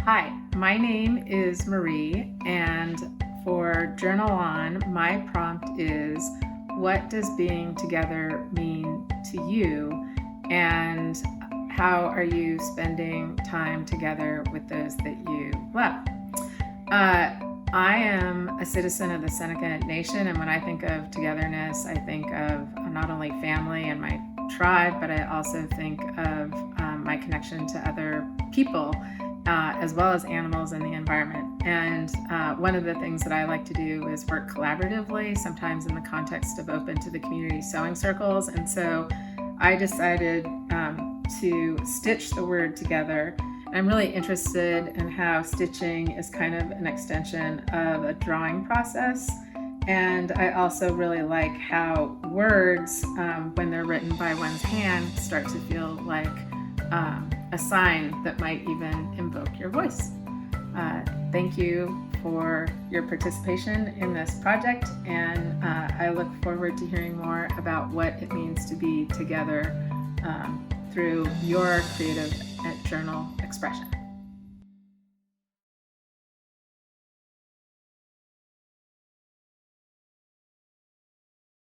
Hi, my name is Marie, and for Journal On, my prompt is, what does being together mean to you, and how are you spending time together with those that you love? I am a citizen of the Seneca Nation, and when I think of togetherness, I think of not only family and my tribe, but I also think of my connection to other people, as well as animals and the environment. And one of the things that I like to do is work collaboratively, sometimes in the context of open to the community sewing circles. And so I decided to stitch the word together. I'm really interested in how stitching is kind of an extension of a drawing process. And I also really like how words, when they're written by one's hand, start to feel like a sign that might even invoke your voice. Thank you for your participation in this project, and I look forward to hearing more about what it means to be together through your creative journal expression.